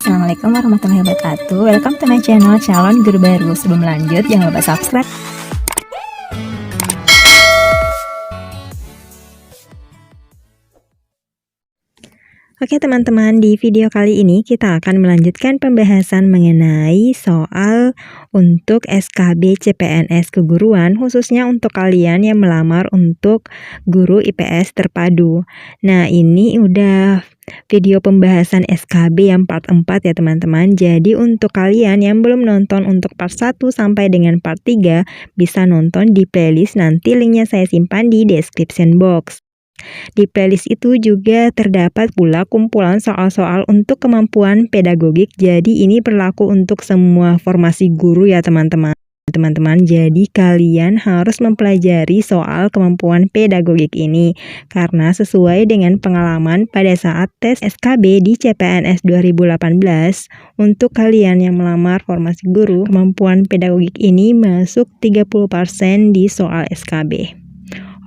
Assalamualaikum warahmatullahi wabarakatuh. Welcome to my channel calon guru baru. Sebelum lanjut jangan lupa subscribe. Oke teman-teman, di video kali ini kita akan melanjutkan pembahasan mengenai soal untuk SKB CPNS keguruan, khususnya untuk kalian yang melamar untuk guru IPS terpadu. Nah, ini udah video pembahasan SKB yang part 4 ya teman-teman. Jadi untuk kalian yang belum nonton untuk part 1 sampai dengan part 3 bisa nonton di playlist, nanti linknya saya simpan di description box. Di playlist itu juga terdapat pula kumpulan soal-soal untuk kemampuan pedagogik. Jadi ini berlaku untuk semua formasi guru ya teman-teman. Jadi kalian harus mempelajari soal kemampuan pedagogik ini karena sesuai dengan pengalaman pada saat tes SKB di CPNS 2018 untuk kalian yang melamar formasi guru, kemampuan pedagogik ini masuk 30% di soal SKB.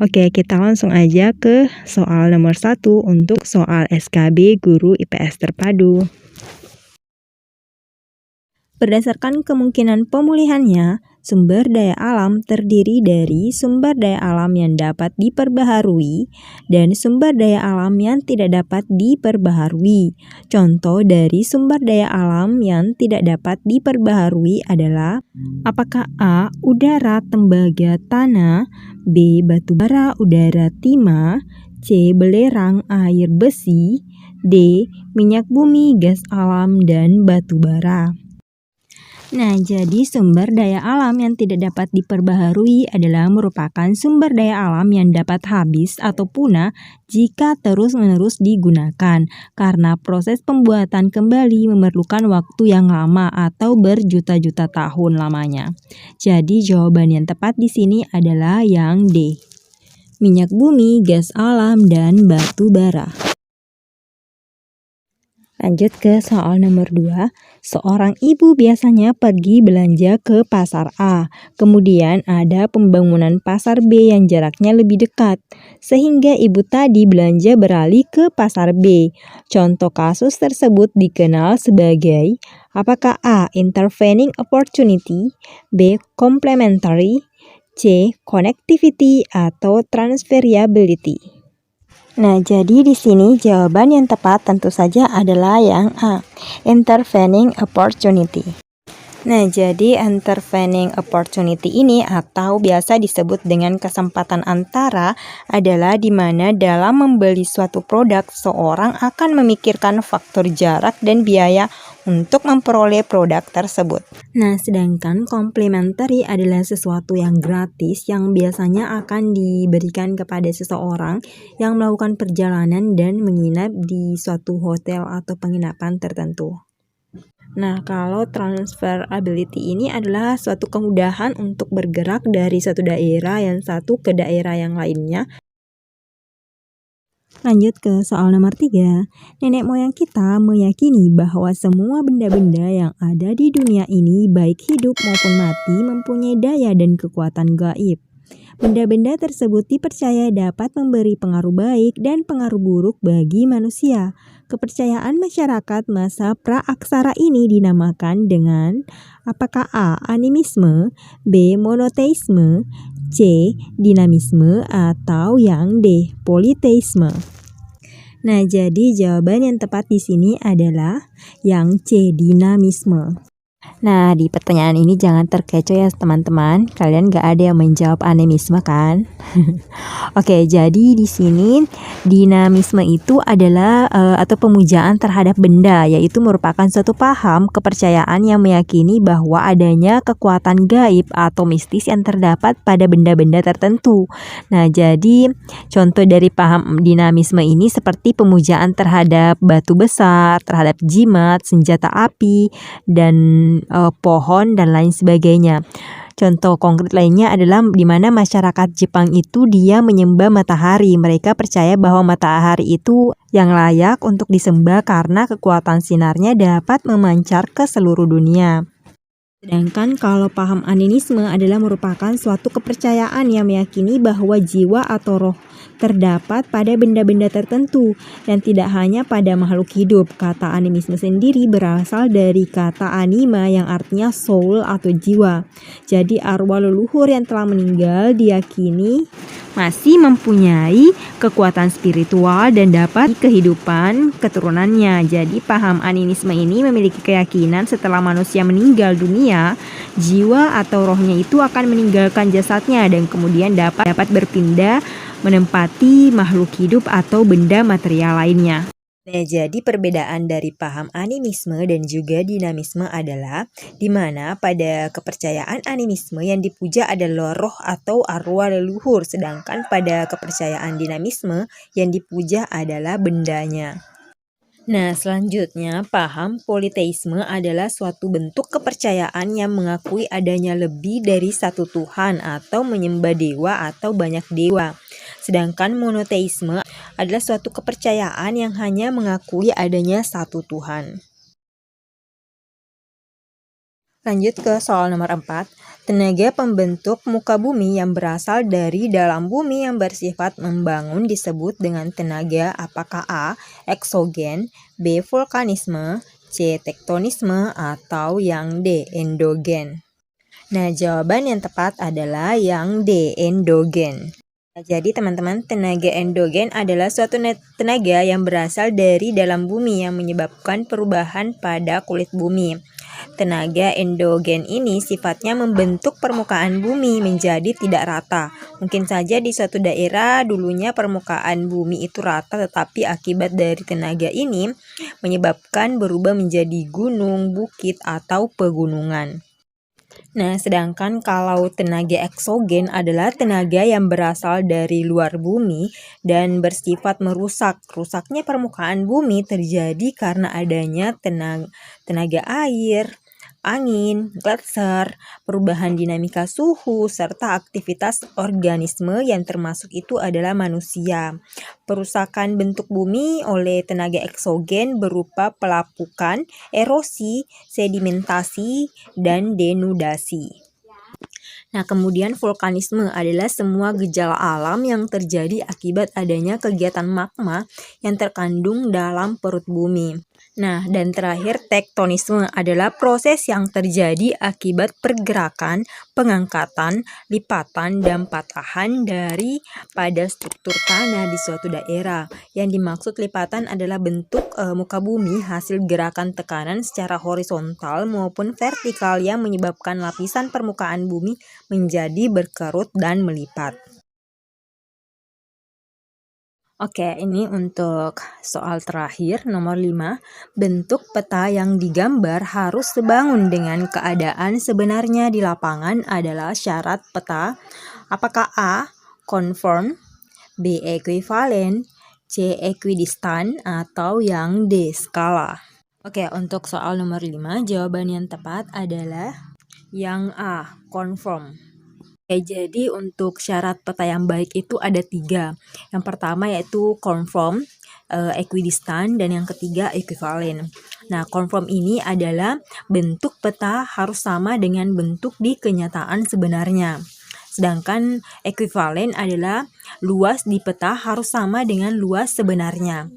Oke, kita langsung aja ke soal nomor 1 untuk soal SKB Guru IPS Terpadu. Berdasarkan kemungkinan pemulihannya, sumber daya alam terdiri dari sumber daya alam yang dapat diperbaharui dan sumber daya alam yang tidak dapat diperbaharui. Contoh dari sumber daya alam yang tidak dapat diperbaharui adalah apakah A. Udara, tembaga, tanah, B. Batu bara, udara, timah, C. Belerang, air, besi, D. Minyak bumi, gas alam, dan batu bara. Nah, jadi sumber daya alam yang tidak dapat diperbaharui adalah merupakan sumber daya alam yang dapat habis atau punah jika terus-menerus digunakan, karena proses pembuatan kembali memerlukan waktu yang lama atau berjuta-juta tahun lamanya. Jadi jawaban yang tepat di sini adalah yang D. Minyak bumi, gas alam, dan batu bara. Lanjut ke soal nomor 2. Seorang ibu biasanya pergi belanja ke pasar A. Kemudian ada pembangunan pasar B yang jaraknya lebih dekat. Sehingga ibu tadi belanja beralih ke pasar B. Contoh kasus tersebut dikenal sebagai apakah A. Intervening opportunity, B. Complementary, C. Connectivity, atau transferability. Nah, jadi di sini jawaban yang tepat tentu saja adalah yang A, intervening opportunity. Nah, jadi intervening opportunity ini atau biasa disebut dengan kesempatan antara adalah di mana dalam membeli suatu produk seorang akan memikirkan faktor jarak dan biaya untuk memperoleh produk tersebut. Nah, sedangkan complementary adalah sesuatu yang gratis yang biasanya akan diberikan kepada seseorang yang melakukan perjalanan dan menginap di suatu hotel atau penginapan tertentu. Nah, kalau transferability ini adalah suatu kemudahan untuk bergerak dari satu daerah yang satu ke daerah yang lainnya. Lanjut ke soal nomor 3. Nenek moyang kita meyakini bahwa semua benda-benda yang ada di dunia ini baik hidup maupun mati mempunyai daya dan kekuatan gaib. Benda-benda tersebut dipercaya dapat memberi pengaruh baik dan pengaruh buruk bagi manusia. Kepercayaan masyarakat masa praaksara ini dinamakan dengan apakah A. Animisme, B. Monoteisme, C. Dinamisme, atau yang D. Politeisme. Nah, jadi jawaban yang tepat di sini adalah yang C. Dinamisme. Nah, di pertanyaan ini jangan terkecoh ya teman-teman. Kalian gak ada yang menjawab animisme kan? Oke, jadi di sini dinamisme itu adalah atau pemujaan terhadap benda, yaitu merupakan suatu paham kepercayaan yang meyakini bahwa adanya kekuatan gaib atau mistis yang terdapat pada benda-benda tertentu. Nah, jadi contoh dari paham dinamisme ini seperti pemujaan terhadap batu besar, terhadap jimat, senjata api, dan pohon dan lain sebagainya. Contoh konkret lainnya adalah di mana masyarakat Jepang itu dia menyembah matahari. Mereka percaya bahwa matahari itu yang layak untuk disembah karena kekuatan sinarnya dapat memancar ke seluruh dunia. Sedangkan kalau paham animisme adalah merupakan suatu kepercayaan yang meyakini bahwa jiwa atau roh terdapat pada benda-benda tertentu dan tidak hanya pada makhluk hidup. Kata animisme sendiri berasal dari kata anima yang artinya soul atau jiwa. Jadi arwah leluhur yang telah meninggal diyakini masih mempunyai kekuatan spiritual dan dapat kehidupan keturunannya. Jadi paham animisme ini memiliki keyakinan setelah manusia meninggal dunia, jiwa atau rohnya itu akan meninggalkan jasadnya dan kemudian dapat berpindah menempati makhluk hidup atau benda material lainnya. Nah, jadi perbedaan dari paham animisme dan juga dinamisme adalah di mana pada kepercayaan animisme yang dipuja adalah roh atau arwah leluhur, sedangkan pada kepercayaan dinamisme yang dipuja adalah bendanya. Nah, selanjutnya paham politeisme adalah suatu bentuk kepercayaan yang mengakui adanya lebih dari satu Tuhan atau menyembah dewa atau banyak dewa. Sedangkan monoteisme adalah suatu kepercayaan yang hanya mengakui adanya satu Tuhan. Lanjut ke soal nomor 4. Tenaga pembentuk muka bumi yang berasal dari dalam bumi yang bersifat membangun disebut dengan tenaga apakah A. Eksogen, B. Vulkanisme, C. Tektonisme, atau yang D. Endogen. Nah, jawaban yang tepat adalah yang D. Endogen. Jadi teman-teman, tenaga endogen adalah suatu tenaga yang berasal dari dalam bumi yang menyebabkan perubahan pada kulit bumi. Tenaga endogen ini sifatnya membentuk permukaan bumi menjadi tidak rata. Mungkin saja di suatu daerah dulunya permukaan bumi itu rata, tetapi akibat dari tenaga ini menyebabkan berubah menjadi gunung, bukit, atau pegunungan. Nah, sedangkan kalau tenaga eksogen adalah tenaga yang berasal dari luar bumi dan bersifat merusak. Rusaknya permukaan bumi terjadi karena adanya tenaga air, angin, gletser, perubahan dinamika suhu, serta aktivitas organisme yang termasuk itu adalah manusia. Perusakan bentuk bumi oleh tenaga eksogen berupa pelapukan, erosi, sedimentasi, dan denudasi. Nah, kemudian vulkanisme adalah semua gejala alam yang terjadi akibat adanya kegiatan magma yang terkandung dalam perut bumi. Nah, dan terakhir tektonisme adalah proses yang terjadi akibat pergerakan, pengangkatan, lipatan, dan patahan dari pada struktur tanah di suatu daerah. Yang dimaksud lipatan adalah bentuk muka bumi hasil gerakan tekanan secara horizontal maupun vertikal yang menyebabkan lapisan permukaan bumi menjadi berkerut dan melipat. Oke, ini untuk soal terakhir, nomor 5. Bentuk peta yang digambar harus sebangun dengan keadaan sebenarnya di lapangan adalah syarat peta. Apakah A. Conform, B. Equivalen, C. Equidistant, atau yang D. Skala? Oke, untuk soal nomor 5, jawaban yang tepat adalah yang A. Conform. Jadi untuk syarat peta yang baik itu ada 3. Yang pertama yaitu conform, equidistant, dan yang ketiga equivalen. Nah, conform ini adalah bentuk peta harus sama dengan bentuk di kenyataan sebenarnya. Sedangkan equivalen adalah luas di peta harus sama dengan luas sebenarnya.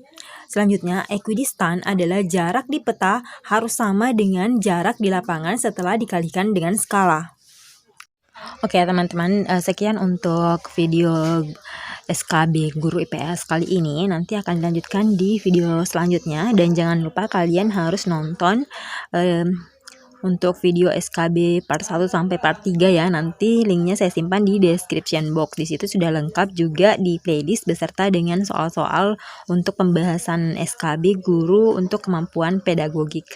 Selanjutnya, equidistant adalah jarak di peta harus sama dengan jarak di lapangan setelah dikalikan dengan skala. Oke teman-teman, sekian untuk video SKB Guru IPS kali ini. Nanti akan dilanjutkan di video selanjutnya. Dan jangan lupa kalian harus nonton untuk video SKB part 1 sampai part 3 ya. Nanti linknya saya simpan di description box. Di situ sudah lengkap juga di playlist beserta dengan soal-soal untuk pembahasan SKB Guru untuk kemampuan pedagogik.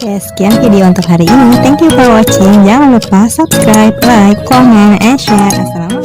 Oke, sekian video untuk hari ini. Thank you for watching. Jangan lupa subscribe, like, comment, and share. Assalamualaikum.